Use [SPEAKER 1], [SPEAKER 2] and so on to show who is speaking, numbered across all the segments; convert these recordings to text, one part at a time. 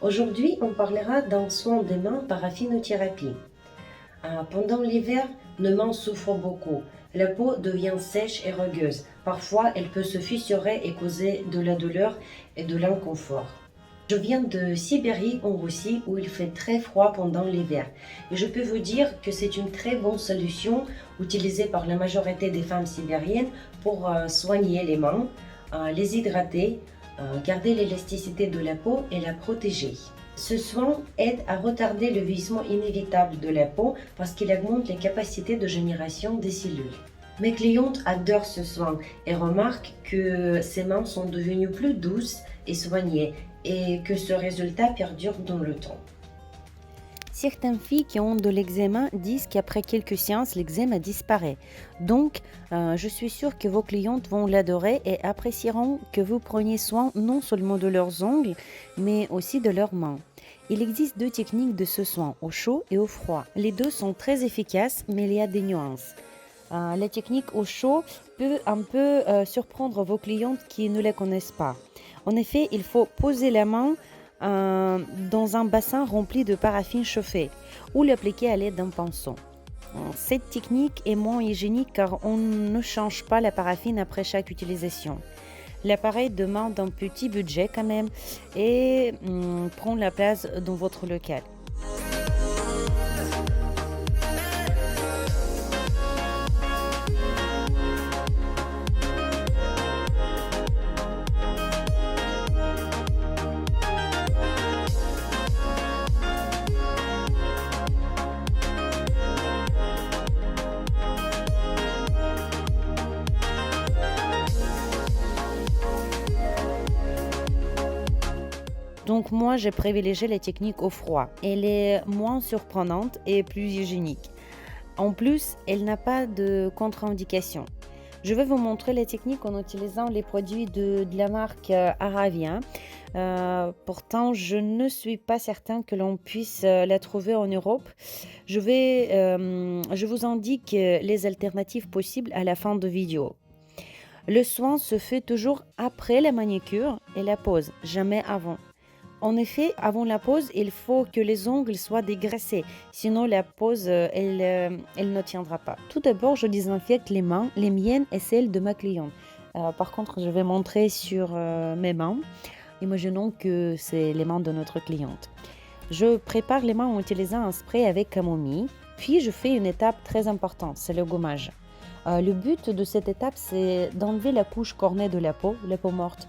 [SPEAKER 1] Aujourd'hui, on parlera d'un soin des mains par raphinothérapie. Pendant l'hiver, nos mains souffrent beaucoup. La peau devient sèche et rugueuse. Parfois, elle peut se fissurer et causer de la douleur et de l'inconfort. Je viens de Sibérie en Russie où il fait très froid pendant l'hiver. Et je peux vous dire que c'est une très bonne solution utilisée par la majorité des femmes sibériennes pour soigner les mains, les hydrater, garder l'élasticité de la peau et la protéger. Ce soin aide à retarder le vieillissement inévitable de la peau parce qu'il augmente les capacités de génération des cellules. Mes clientes adorent ce soin et remarquent que ses mains sont devenues plus douces et soignées et que ce résultat perdure dans le temps.
[SPEAKER 2] Certaines filles qui ont de l'eczéma disent qu'après quelques séances, l'eczéma disparaît. Donc, je suis sûre que vos clientes vont l'adorer et apprécieront que vous preniez soin non seulement de leurs ongles, mais aussi de leurs mains. Il existe deux techniques de ce soin, au chaud et au froid. Les deux sont très efficaces, mais il y a des nuances. La technique au chaud peut un peu surprendre vos clientes qui ne la connaissent pas. En effet, il faut poser la main dans un bassin rempli de paraffine chauffée ou l'appliquer à l'aide d'un pinceau. Cette technique est moins hygiénique car on ne change pas la paraffine après chaque utilisation. L'appareil demande un petit budget quand même et prend la place dans votre local. Donc moi, j'ai privilégié la technique au froid. Elle est moins surprenante et plus hygiénique. En plus, elle n'a pas de contre-indication. Je vais vous montrer la technique en utilisant les produits de la marque Aravia. Pourtant, je ne suis pas certain que l'on puisse la trouver en Europe. Je vous indique les alternatives possibles à la fin de vidéo. Le soin se fait toujours après la manicure et la pose, jamais avant. En effet, avant la pose, il faut que les ongles soient dégraissés, sinon la pose, elle ne tiendra pas. Tout d'abord, je désinfecte les mains, les miennes et celles de ma cliente. Par contre, je vais montrer sur mes mains. Imaginons que c'est les mains de notre cliente. Je prépare les mains en utilisant un spray avec camomille, puis je fais une étape très importante, c'est le gommage. Le but de cette étape, c'est d'enlever la couche cornée de la peau morte.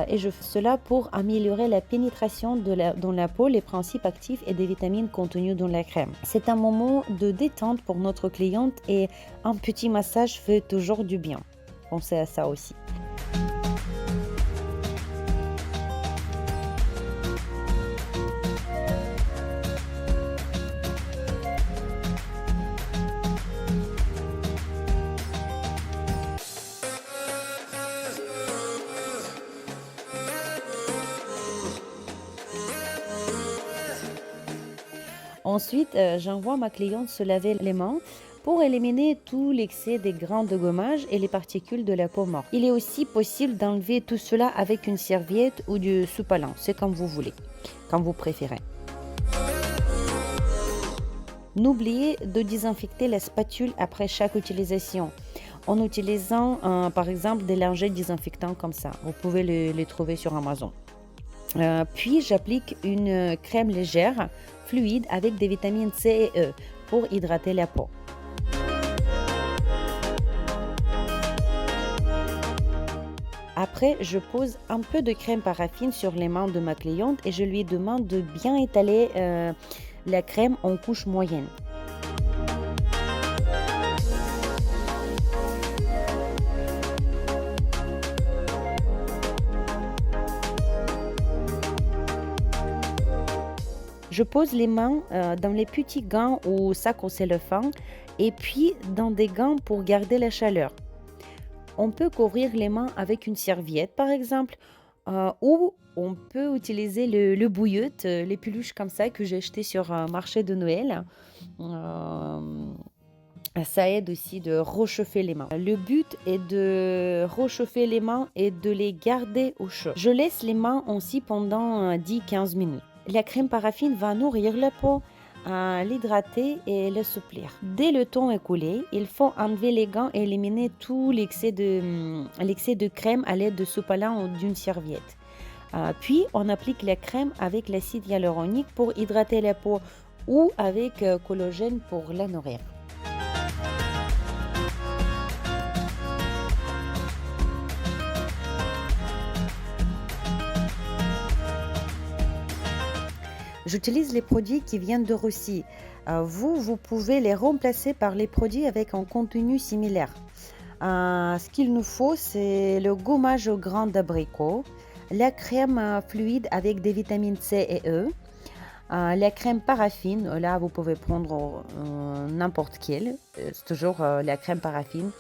[SPEAKER 2] Et je fais cela pour améliorer la pénétration dans la peau, les principes actifs et des vitamines contenues dans la crème. C'est un moment de détente pour notre cliente et un petit massage fait toujours du bien. Pensez à ça aussi. Ensuite, j'envoie ma cliente se laver les mains pour éliminer tout l'excès des grains de gommage et les particules de la peau morte. Il est aussi possible d'enlever tout cela avec une serviette ou du soupe à lin, c'est comme vous voulez, comme vous préférez. N'oubliez de désinfecter la spatule après chaque utilisation en utilisant par exemple des lingettes désinfectants comme ça. Vous pouvez les trouver sur Amazon. Puis j'applique une crème légère, fluide avec des vitamines C et E pour hydrater la peau. Après, je pose un peu de crème paraffine sur les mains de ma cliente et je lui demande de bien étaler la crème en couche moyenne. Je pose les mains dans les petits gants ou sacs au cellophane et puis dans des gants pour garder la chaleur. On peut couvrir les mains avec une serviette par exemple ou on peut utiliser le bouillotte, les peluches comme ça que j'ai achetées sur un marché de Noël. Euh, Ça aide aussi de réchauffer les mains. Le but est de réchauffer les mains et de les garder au chaud. Je laisse les mains ainsi pendant 10-15 minutes. La crème paraffine va nourrir la peau, l'hydrater et l'assouplir. Dès le temps écoulé, il faut enlever les gants et éliminer tout l'excès de crème à l'aide de sopalin ou d'une serviette. Puis, on applique la crème avec l'acide hyaluronique pour hydrater la peau ou avec collagène pour la nourrir. J'utilise les produits qui viennent de Russie. Vous pouvez les remplacer par les produits avec un contenu similaire. Ce qu'il nous faut, c'est le gommage au grain d'abricot, la crème fluide avec des vitamines C et E, la crème paraffine. Là, vous pouvez prendre n'importe quelle. C'est toujours la crème paraffine.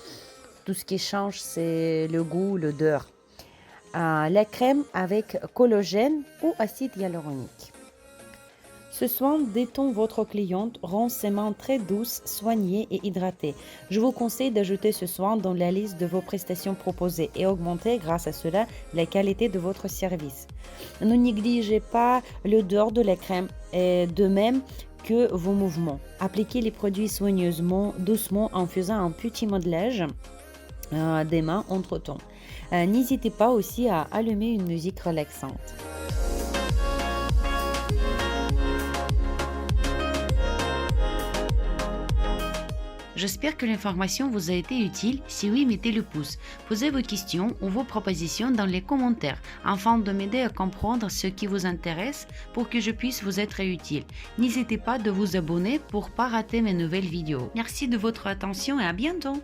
[SPEAKER 2] Tout ce qui change, c'est le goût, l'odeur. La crème avec collagène ou acide hyaluronique. Ce soin détend votre cliente, rend ses mains très douces, soignées et hydratées. Je vous conseille d'ajouter ce soin dans la liste de vos prestations proposées et augmenter grâce à cela la qualité de votre service. Ne négligez pas l'odeur de la crème et de même que vos mouvements. Appliquez les produits soigneusement, doucement en faisant un petit modelage des mains entre-temps. N'hésitez pas aussi à allumer une musique relaxante. J'espère que l'information vous a été utile. Si oui, mettez le pouce. Posez vos questions ou vos propositions dans les commentaires afin de m'aider à comprendre ce qui vous intéresse pour que je puisse vous être utile. N'hésitez pas de vous abonner pour ne pas rater mes nouvelles vidéos. Merci de votre attention et à bientôt.